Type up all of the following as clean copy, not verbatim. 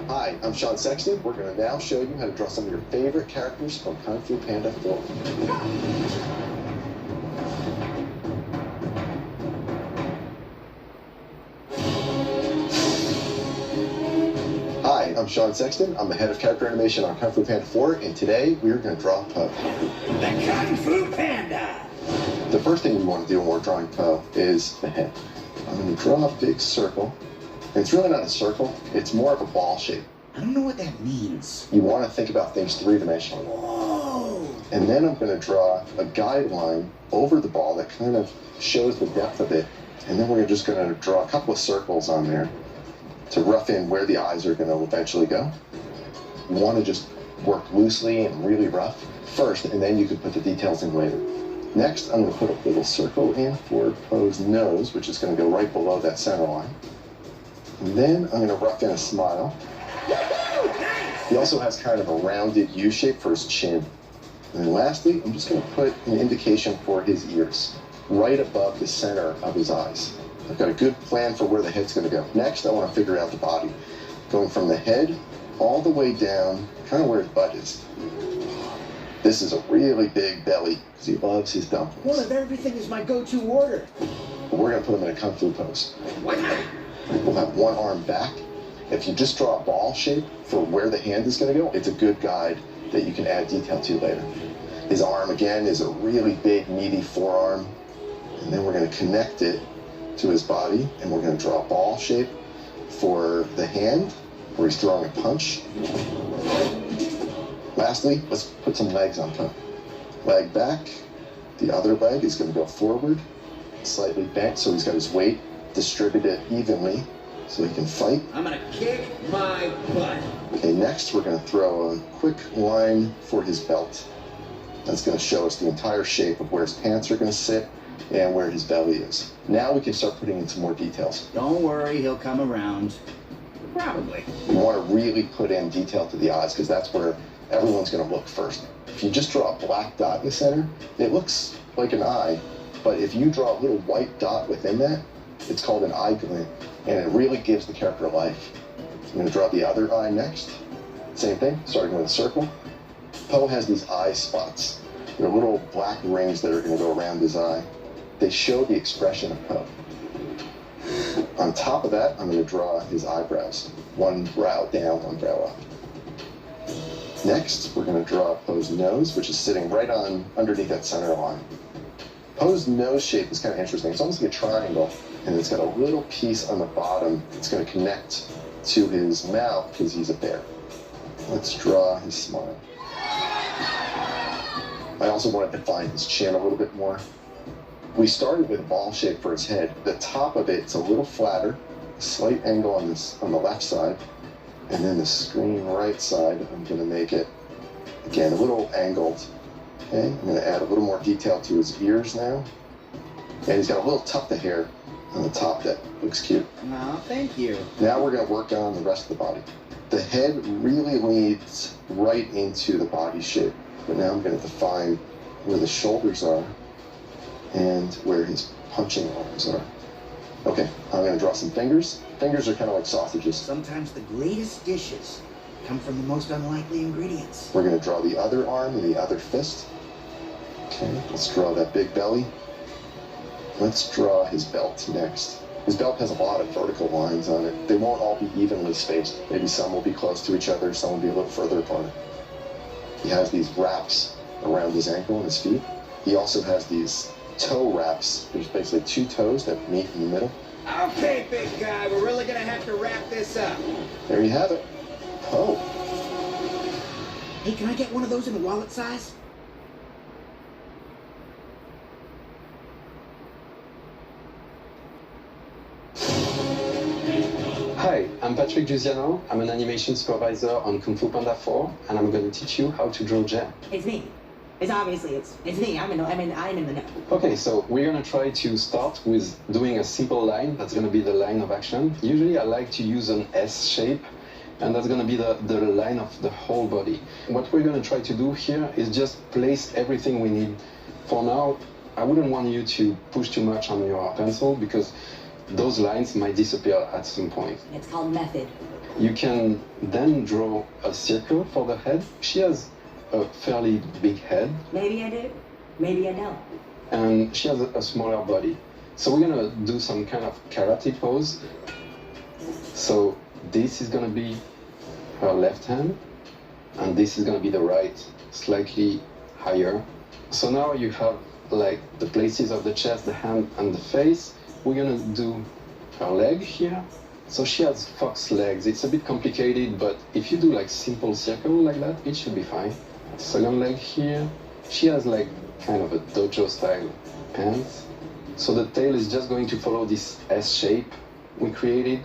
Hi, I'm Sean Sexton. We're going to now show you how to draw some of your favorite characters from Kung Fu Panda 4. Hi, I'm Sean Sexton. I'm the head of character animation on Kung Fu Panda 4, and today we're going to draw Po. The Kung Fu Panda! The first thing we want to do when we're drawing Po is the head. I'm going to draw a big circle. And it's really not a circle, it's more of a ball shape. I don't know what that means. You want to think about things three-dimensionally. Whoa! And then I'm going to draw a guideline over the ball that kind of shows the depth of it. And then we're just going to draw a couple of circles on there to rough in where the eyes are going to eventually go. You want to just work loosely and really rough first, and then you can put the details in later. Next, I'm going to put a little circle in for Po's nose, which is going to go right below that center line. And then I'm going to rough in a smile. He also has kind of a rounded U shape for his chin. And then lastly, I'm just going to put an indication for his ears, right above the center of his eyes. I've got a good plan for where the head's going to go. Next, I want to figure out the body, going from the head all the way down, kind of where his butt is. This is a really big belly, because he loves his dumplings. One of everything is my go-to order. We're going to put him in a Kung Fu pose. What? We'll have one arm back. If you just draw a ball shape for where the hand is going to go, it's a good guide that you can add detail to later. His arm, again, is a really big, meaty forearm. And then we're going to connect it to his body, and we're going to draw a ball shape for the hand, where he's throwing a punch. Lastly, let's put some legs on top. Leg back. The other leg is going to go forward, slightly bent, so he's got his weight distributed evenly so he can fight. I'm gonna kick my butt. Okay, next we're going to throw a quick line for his belt. That's going to show us the entire shape of where his pants are going to sit and where his belly is. Now we can start putting in some more details. Don't worry, he'll come around. Probably. You want to really put in detail to the eyes, because that's where everyone's going to look first. If you just draw a black dot in the center, it looks like an eye, but if you draw a little white dot within that, it's called an eye glint, and it really gives the character life. I'm going to draw the other eye next. Same thing, starting with a circle. Po has these eye spots. They're little black rings that are going to go around his eye. They show the expression of Po. On top of that, I'm going to draw his eyebrows. One brow down, one brow up. Next, we're going to draw Po's nose, which is sitting right on underneath that center line. Po's nose shape is kind of interesting. It's almost like a triangle, and it's got a little piece on the bottom that's going to connect to his mouth because he's a bear. Let's draw his smile. I also want to define his chin a little bit more. We started with a ball shape for his head. The top of it's a little flatter, a slight angle on the left side, and then the screen right side, I'm going to make it, again, a little angled. Okay, I'm going to add a little more detail to his ears now. And he's got a little tuft of hair on the top that looks cute. Oh, thank you. Now we're going to work on the rest of the body. The head really leads right into the body shape. But now I'm going to define where the shoulders are and where his punching arms are. Okay, I'm going to draw some fingers. Fingers are kind of like sausages. Sometimes the greatest dishes come from the most unlikely ingredients. We're going to draw the other arm and the other fist. Okay, let's draw that big belly. Let's draw his belt next. His belt has a lot of vertical lines on it. They won't all be evenly spaced. Maybe some will be close to each other, some will be a little further apart. He has these wraps around his ankle and his feet. He also has these toe wraps. There's basically two toes that meet in the middle. Okay, big guy, we're really gonna have to wrap this up. There you have it. Po. Hey, can I get one of those in the wallet size? Hi, I'm Patrick Giusiano. I'm an animation supervisor on Kung Fu Panda 4, and I'm going to teach you how to draw Zhen. It's me. It's obviously it's me. I'm in the know. Okay, so we're going to try to start with doing a simple line. That's going to be the line of action. Usually I like to use an S shape, and that's going to be the line of the whole body. What we're going to try to do here is just place everything we need. For now, I wouldn't want you to push too much on your pencil because those lines might disappear at some point. It's called method. You can then draw a circle for the head. She has a fairly big head. Maybe I do, maybe I don't. And she has a smaller body. So we're gonna do some kind of karate pose. So this is gonna be her left hand, and this is gonna be the right, slightly higher. So now you have like the places of the chest, the hand, and the face. We're gonna do her leg here. So she has fox legs. It's a bit complicated, but if you do like simple circle like that, it should be fine. Second leg here. She has like kind of a dojo style pants. So the tail is just going to follow this S shape we created.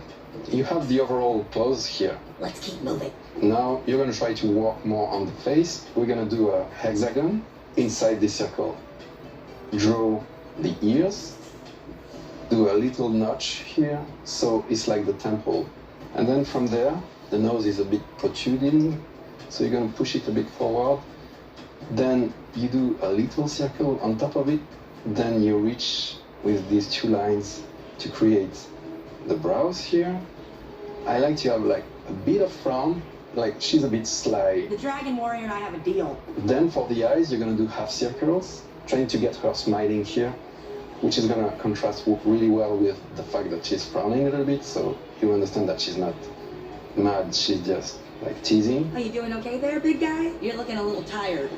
You have the overall pose here. Let's keep moving. Now you're gonna try to work more on the face. We're gonna do a hexagon inside the circle. Draw the ears. Do a little notch here, so it's like the temple. And then from there, the nose is a bit protruding, so you're gonna push it a bit forward. Then you do a little circle on top of it. Then you reach with these two lines to create the brows here. I like to have like a bit of frown, like she's a bit sly. The Dragon Warrior and I have a deal. Then for the eyes, you're gonna do half circles, trying to get her smiling here, which is gonna contrast really well with the fact that she's frowning a little bit, so you understand that she's not mad, she's just like teasing. Are you doing okay there, big guy? You're looking a little tired.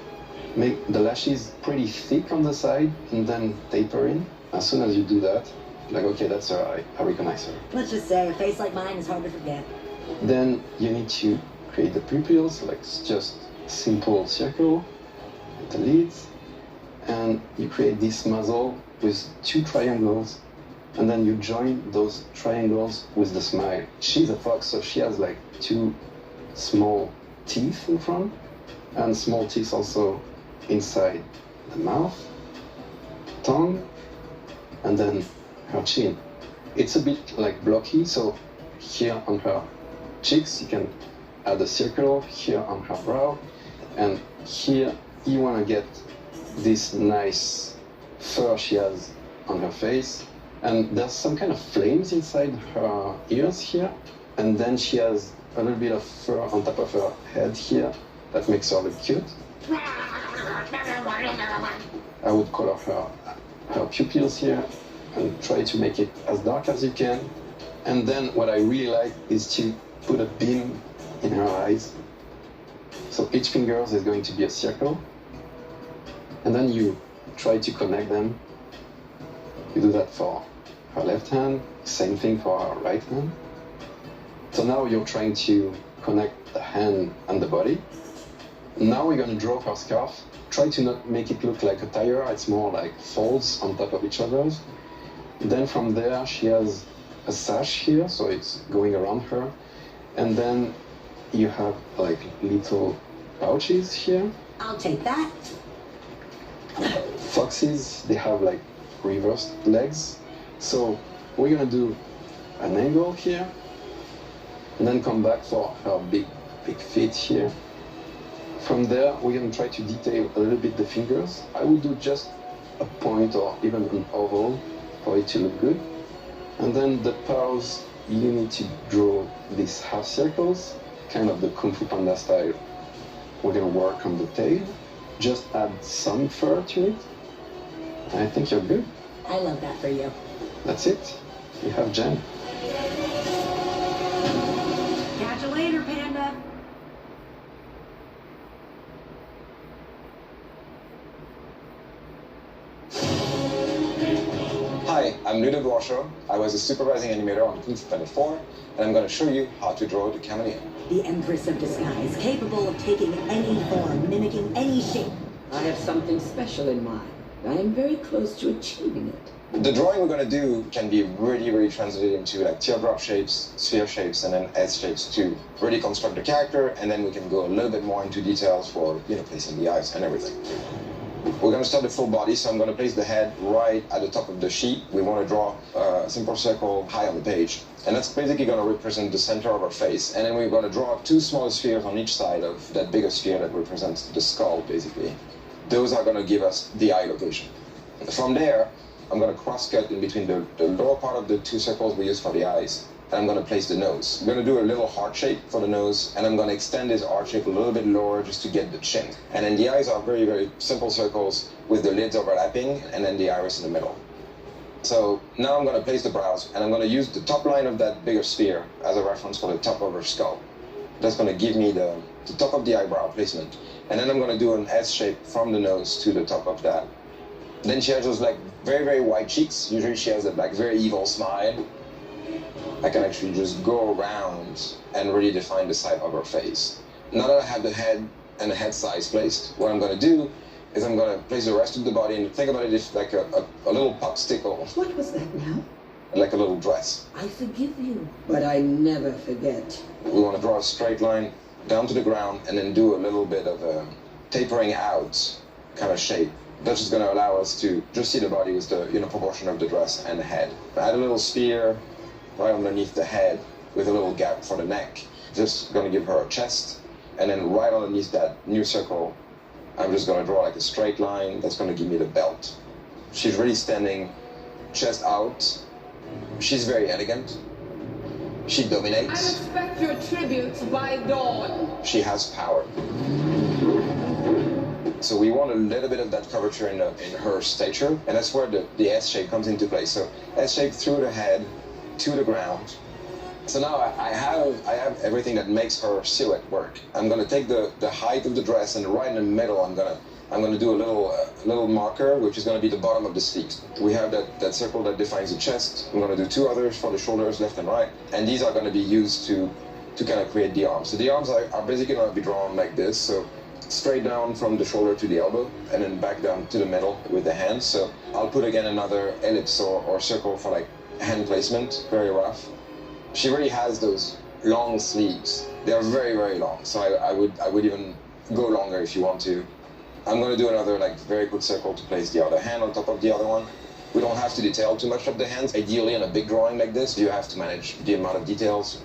Make the lashes pretty thick on the side and then taper in. As soon as you do that, like, okay, that's her eye, I recognize her. Let's just say a face like mine is hard to forget. Then you need to create the pupils, like just simple circle, the lids, and you create this muzzle with two triangles, and then you join those triangles with the smile. She's a fox, so she has like two small teeth in front, and small teeth also inside the mouth, tongue, and then her chin. It's a bit like blocky, so here on her cheeks you can add a circle, here on her brow, and here you want to get this nice fur she has on her face, and there's some kind of flames inside her ears here, and then she has a little bit of fur on top of her head here that makes her look cute. I would color her pupils here and try to make it as dark as you can. And then what I really like is to put a beam in her eyes. So each finger is going to be a circle, and then you try to connect them. You do that for her left hand, same thing for her right hand. So now you're trying to connect the hand and the body. Now we're going to draw her scarf. Try to not make it look like a tire, it's more like folds on top of each other. Then from there she has a sash here, so it's going around her. And then you have like little pouches here. I'll take that. Foxes, they have like reversed legs. So we're gonna do an angle here, and then come back for her big feet here. From there, we're gonna try to detail a little bit the fingers. I will do just a point or even an oval for it to look good. And then the paws, you need to draw these half circles, kind of the Kung Fu Panda style. We're gonna work on the tail, just add some fur to it. I think you're good. I love that for you. That's it. You have Zhen. Catch you later, Panda. Hi, I'm Ludo Guasho. I was a supervising animator on Kung Fu Panda 4, and I'm going to show you how to draw the Chameleon. The Empress of Disguise, capable of taking any form, mimicking any shape. I have something special in mind. I am very close to achieving it. The drawing we're going to do can be really translated into like teardrop shapes, sphere shapes, and then S shapes to really construct the character, and then we can go a little bit more into details for, you know, placing the eyes and everything. We're going to start the full body, so I'm going to place the head right at the top of the sheet. We want to draw a simple circle high on the page, and that's basically going to represent the center of our face. And then we're going to draw two smaller spheres on each side of that bigger sphere that represents the skull, basically. Those are going to give us the eye location. From there, I'm going to cross-cut in between the lower part of the two circles we use for the eyes, and I'm going to place the nose. I'm going to do a little heart shape for the nose, and I'm going to extend this heart shape a little bit lower just to get the chin. And then the eyes are very, very simple circles with the lids overlapping, and then the iris in the middle. So now I'm going to place the brows, and I'm going to use the top line of that bigger sphere as a reference for the top of her skull. That's going to give me the top of the eyebrow placement. And then I'm going to do an S shape from the nose to the top of that. Then she has those like very, very wide cheeks. Usually she has that like very evil smile. I can actually just go around and really define the side of her face. Now that I have the head and the head size placed, what I'm going to do is I'm going to place the rest of the body, and think about it as like a little popsicle. What was that now? Like a little dress. I forgive you, but I never forget. We want to draw a straight line down to the ground and then do a little bit of a tapering out kind of shape. That's just going to allow us to just see the body with the proportion of the dress and the head. Add a little sphere right underneath the head with a little gap for the neck. Just going to give her a chest, and then right underneath that new circle, I'm just going to draw like a straight line that's going to give me the belt. She's really standing chest out. She's very elegant. She dominates. I expect your tribute by dawn. She has power. So we want a little bit of that curvature in her stature, and that's where the S shape comes into play. So S shape through the head to the ground. So now I have everything that makes her silhouette work. I'm going to take the height of the dress, and right in the middle I'm going to do a little marker, which is going to be the bottom of the sleeve. We have that circle that defines the chest. I'm going to do two others for the shoulders, left and right, and these are going to be used to kind of create the arms. So the arms are basically going to be drawn like this. So straight down from the shoulder to the elbow, and then back down to the middle with the hands. So I'll put again another ellipse or circle for like hand placement, very rough. She really has those long sleeves. They're very, very long. So I would even go longer if you want to. I'm going to do another like very quick circle to place the other hand on top of the other one. We don't have to detail too much of the hands. Ideally, in a big drawing like this, you have to manage the amount of details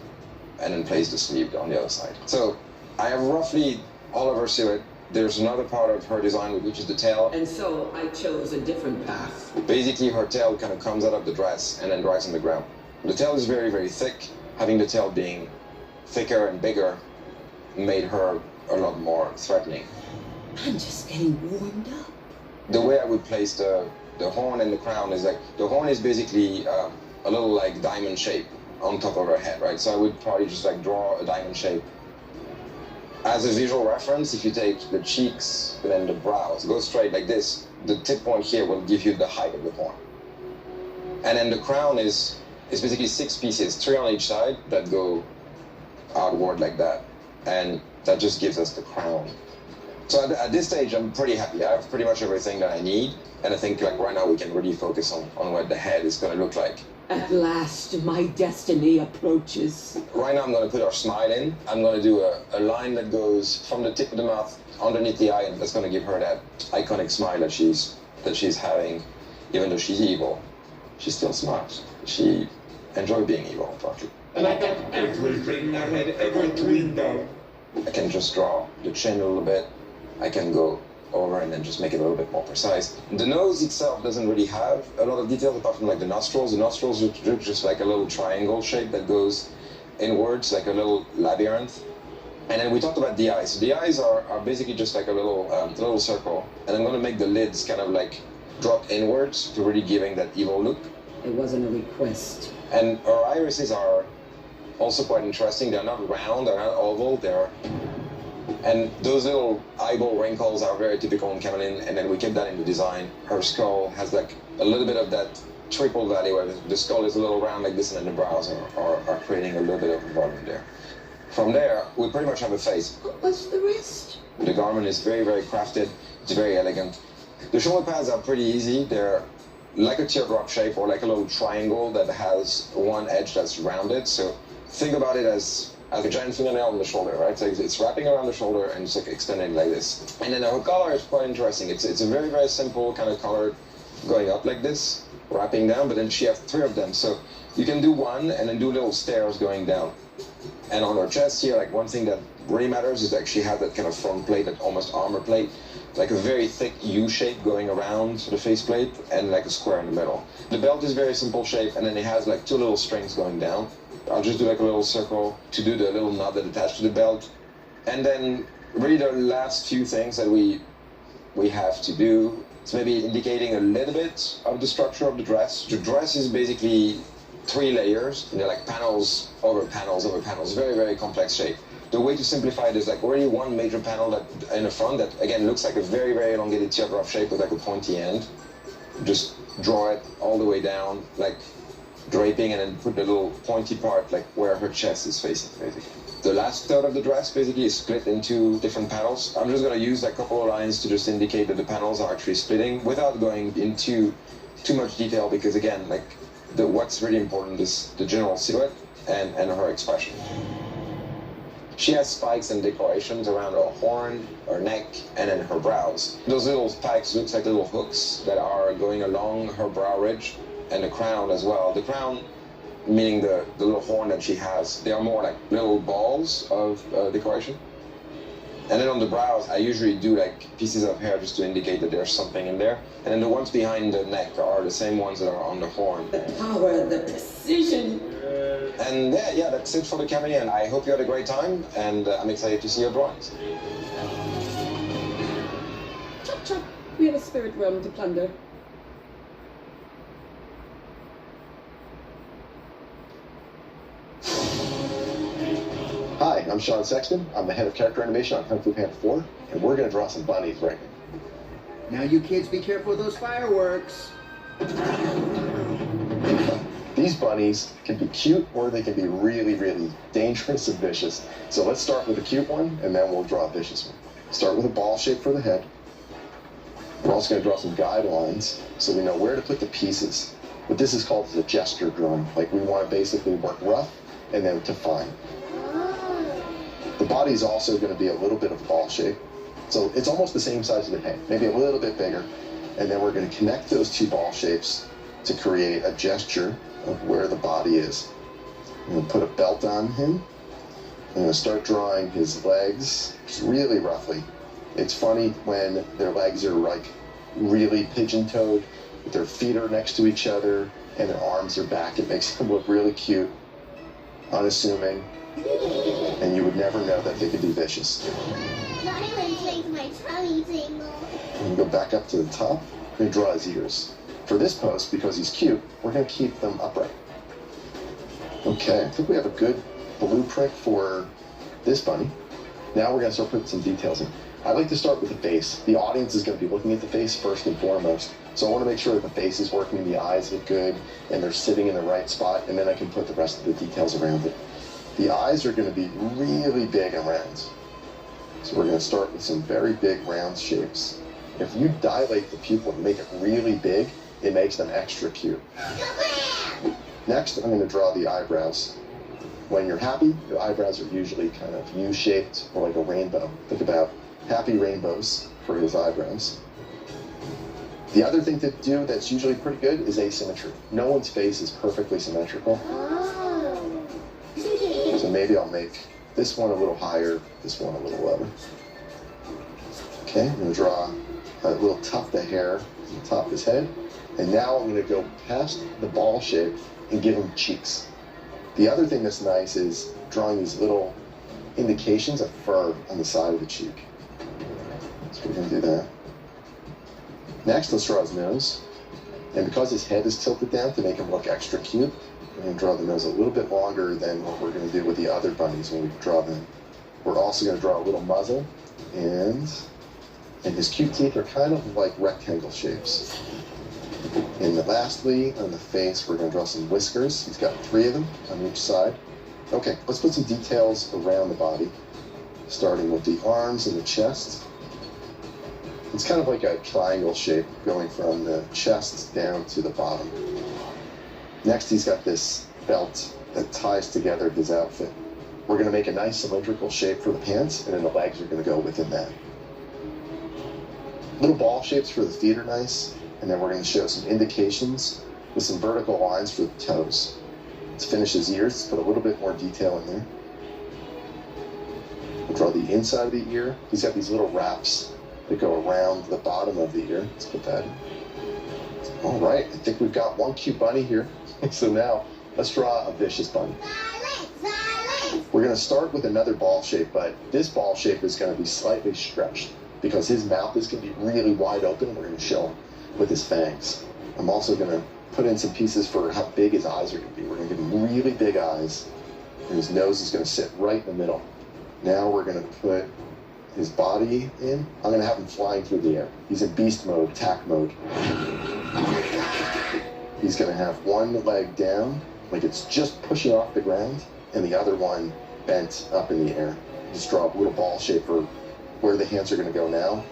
and then place the sleeve on the other side. So I have roughly all of her silhouette. There's another part of her design, which is the tail. And so I chose a different path. Basically, her tail kind of comes out of the dress and then dries on the ground. The tail is very, very thick. Having the tail being thicker and bigger made her a lot more threatening. I'm just getting warmed up. The way I would place the horn and the crown is like, the horn is basically a little like diamond shape on top of her head, right? So I would probably just like draw a diamond shape. As a visual reference, if you take the cheeks and then the brows, go straight like this, the tip point here will give you the height of the horn. And then the crown is basically 6 pieces, 3 on each side, that go outward like that. And that just gives us the crown. So at this stage, I'm pretty happy. I have pretty much everything that I need. And I think like right now we can really focus on what the head is going to look like. At last, my destiny approaches. Right now I'm going to put our smile in. I'm going to do a line that goes from the tip of the mouth underneath the eye, and that's going to give her that iconic smile that she's having. Even though she's evil, she's still smart. She enjoys being evil, partly. And I got everything I had ever dreamed of. I can just draw the chin a little bit. I can go over and then just make it a little bit more precise. The nose itself doesn't really have a lot of details apart from like the nostrils. The nostrils are just like a little triangle shape that goes inwards, like a little labyrinth. And then we talked about the eyes. So the eyes are basically just like a little circle. And I'm going to make the lids kind of like drop inwards to really giving that evil look. It wasn't a request. And our irises are also quite interesting. They're not round, they're not oval, and those little eyeball wrinkles are very typical in Chameleon, and then we kept that in the design. Her skull has like a little bit of that triple valley where the skull is a little round like this, and then the brows are creating a little bit of volume there. From there, we pretty much have a face. What's the rest? The garment is very, very crafted. It's very elegant. The shoulder pads are pretty easy. They're like a teardrop shape or like a little triangle that has one edge that's rounded. So think about it as a giant fingernail on the shoulder, right? So it's wrapping around the shoulder and it's like extended like this. And then her color is quite interesting. It's a very, very simple kind of color going up like this, wrapping down, but then she has 3 of them. So you can do one and then do little stairs going down. And on her chest here, like one thing that really matters is that she has that kind of front plate, that almost armor plate. like a very thick U shape going around the faceplate and like a square in the middle. The belt is very simple shape, and then it has like 2 little strings going down. I'll just do like a little circle to do the little knot that attached to the belt. And then really the last few things that we have to do is maybe indicating a little bit of the structure of the dress. The dress is basically 3 layers, and they're like panels over panels over panels, very, very complex shape. The way to simplify it is like already one major panel that in the front that again looks like a very, very elongated teardrop shape with like a pointy end. Just draw it all the way down, like draping, and then put the little pointy part like where her chest is facing, basically. The last third of the dress basically is split into different panels. I'm just gonna use like a couple of lines to just indicate that the panels are actually splitting without going into too much detail, because again, like what's really important is the general silhouette and her expression. She has spikes and decorations around her horn, her neck, and then her brows. Those little spikes look like little hooks that are going along her brow ridge, and the crown as well. The crown, meaning the little horn that she has, they are more like little balls of decoration. And then on the brows, I usually do like pieces of hair just to indicate that there's something in there. And then the ones behind the neck are the same ones that are on the horn. The power, the precision. And yeah, that's it for the Chameleon. I hope you had a great time, and I'm excited to see your drawings. Chop chop, we have a spirit realm to plunder. Hi, I'm Sean Sexton. I'm the head of character animation on Kung Fu Panda 4, and we're going to draw some bunnies right now. Now you kids be careful of those fireworks. These bunnies can be cute, or they can be really, really dangerous and vicious. So let's start with a cute one, and then we'll draw a vicious one. Start with a ball shape for the head. We're also going to draw some guidelines so we know where to put the pieces. What this is called is a gesture drawing. Like, we want to basically work rough and then to fine. The body is also going to be a little bit of a ball shape. So it's almost the same size as the head, maybe a little bit bigger. And then we're going to connect those 2 ball shapes to create a gesture of where the body is. I'm going to put a belt on him. I'm going to start drawing his legs just really roughly. It's funny when their legs are like really pigeon-toed, their feet are next to each other, and their arms are back. It makes them look really cute, unassuming, and you would never know that they could be vicious. Violence makes my tummy tingle. I'm going to go back up to the top. I'm going to draw his ears. For this post, because he's cute, we're going to keep them upright. Okay, I think we have a good blueprint for this bunny. Now we're going to start putting some details in. I like to start with the face. The audience is going to be looking at the face first and foremost. So I want to make sure that the face is working, the eyes look good, and they're sitting in the right spot, and then I can put the rest of the details around it. The eyes are going to be really big and round. So we're going to start with some very big round shapes. If you dilate the pupil and make it really big, it makes them extra cute. Next, I'm going to draw the eyebrows. When you're happy, your eyebrows are usually kind of U-shaped or like a rainbow. Think about happy rainbows for his eyebrows. The other thing to do that's usually pretty good is asymmetry. No one's face is perfectly symmetrical. So maybe I'll make this one a little higher, this one a little lower. Okay, I'm going to draw a little tuft of hair on the top of his head. And now I'm going to go past the ball shape and give him cheeks. The other thing that's nice is drawing these little indications of fur on the side of the cheek. So we're going to do that. Next, let's draw his nose. And because his head is tilted down to make him look extra cute, we're going to draw the nose a little bit longer than what we're going to do with the other bunnies when we draw them. We're also going to draw a little muzzle, and his cute teeth are kind of like rectangle shapes. And lastly, on the face, we're going to draw some whiskers. He's got 3 of them on each side. Okay, let's put some details around the body, starting with the arms and the chest. It's kind of like a triangle shape going from the chest down to the bottom. Next, he's got this belt that ties together his outfit. We're going to make a nice cylindrical shape for the pants, and then the legs are going to go within that. Little ball shapes for the feet are nice. And then we're going to show some indications with some vertical lines for the toes. Let's finish his ears, let's put a little bit more detail in there. We'll draw the inside of the ear. He's got these little wraps that go around the bottom of the ear. Let's put that in. All right, I think we've got one cute bunny here. So now let's draw a vicious bunny. We're going to start with another ball shape, but this ball shape is going to be slightly stretched because his mouth is going to be really wide open. We're going to show him with his fangs. I'm also going to put in some pieces for how big his eyes are going to be. We're going to give him really big eyes, and his nose is going to sit right in the middle. Now we're going to put his body in. I'm going to have him flying through the air. He's in beast mode, attack mode. He's going to have one leg down, like it's just pushing off the ground, and the other one bent up in the air. Just draw a little ball shape for where the hands are going to go now.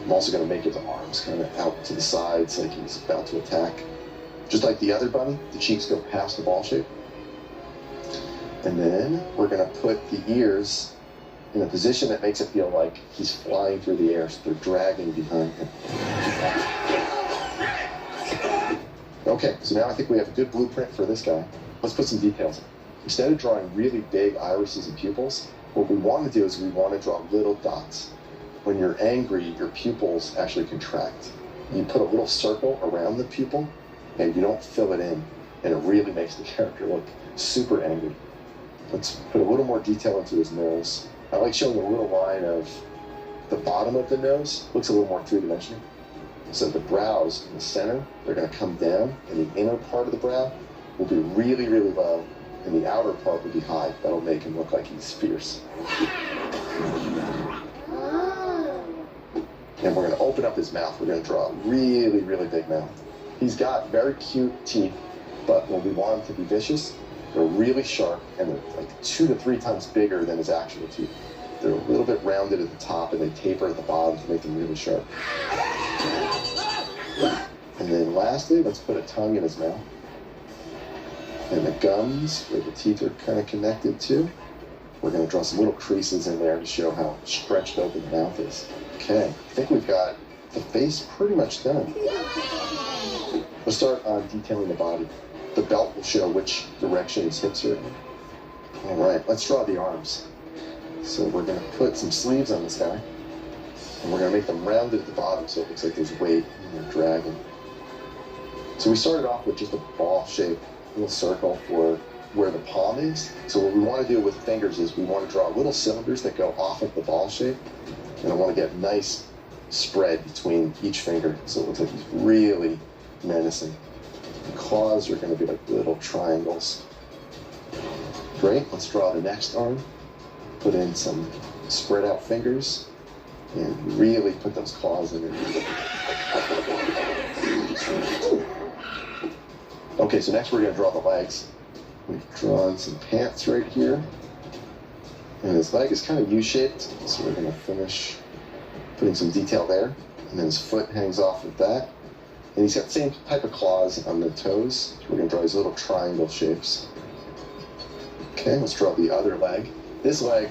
I'm also going to make his arms kind of out to the sides like he's about to attack. Just like the other bunny, the cheeks go past the ball shape. And then we're going to put the ears in a position that makes it feel like he's flying through the air, so they're dragging behind him. Okay, so now I think we have a good blueprint for this guy. Let's put some details in. Instead of drawing really big irises and pupils, what we want to do is we want to draw little dots. When you're angry, your pupils actually contract. You put a little circle around the pupil, and you don't fill it in, and it really makes the character look super angry. Let's put a little more detail into his nose. I like showing a little line of the bottom of the nose. Looks a little more three-dimensional. So the brows in the center, they're going to come down, and the inner part of the brow will be really, really low, and the outer part will be high. That'll make him look like he's fierce. And we're going to open up his mouth. We're going to draw a really, really big mouth. He's got very cute teeth, but when we want him to be vicious, they're really sharp, and they're like 2 to 3 times bigger than his actual teeth. They're a little bit rounded at the top, and they taper at the bottom to make them really sharp. And then lastly, let's put a tongue in his mouth. And the gums, where the teeth are kind of connected to, we're going to draw some little creases in there to show how stretched open the mouth is. Okay, I think we've got the face pretty much done. Let's start on detailing the body. The belt will show which direction his hips are in. All right, let's draw the arms. So we're going to put some sleeves on this guy, and we're going to make them rounded at the bottom so it looks like there's weight and they're dragging. So we started off with just a ball-shaped little circle for where the palm is. So what we want to do with the fingers is we want to draw little cylinders that go off of the ball shape, and I want to get nice spread between each finger so it looks like he's really menacing. The claws are going to be like little triangles. Great, let's draw the next arm. Put in some spread out fingers and really put those claws in there. Okay, so next we're going to draw the legs. We've drawn some pants right here. And his leg is kind of U-shaped, so we're going to finish putting some detail there. And then his foot hangs off of that. And he's got the same type of claws on the toes. So we're going to draw these little triangle shapes. Okay, let's draw the other leg. This leg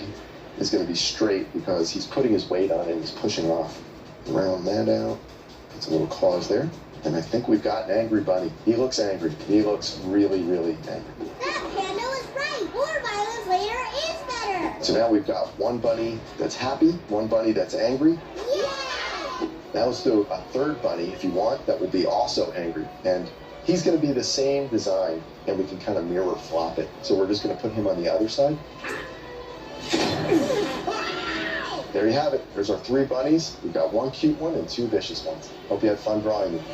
is going to be straight because he's putting his weight on it and he's pushing off. Round that out. Put some little claws there. And I think we've got an angry bunny. He looks angry. He looks really, really angry. That Panda was right. More violence later is better. So now we've got one bunny that's happy, one bunny that's angry. Yeah! Now let's do a third bunny, if you want, that will be also angry. And he's going to be the same design, and we can kind of mirror flop it. So we're just going to put him on the other side. There you have it. There's our 3 bunnies. We've got 1 cute one and 2 vicious ones. Hope you had fun drawing them.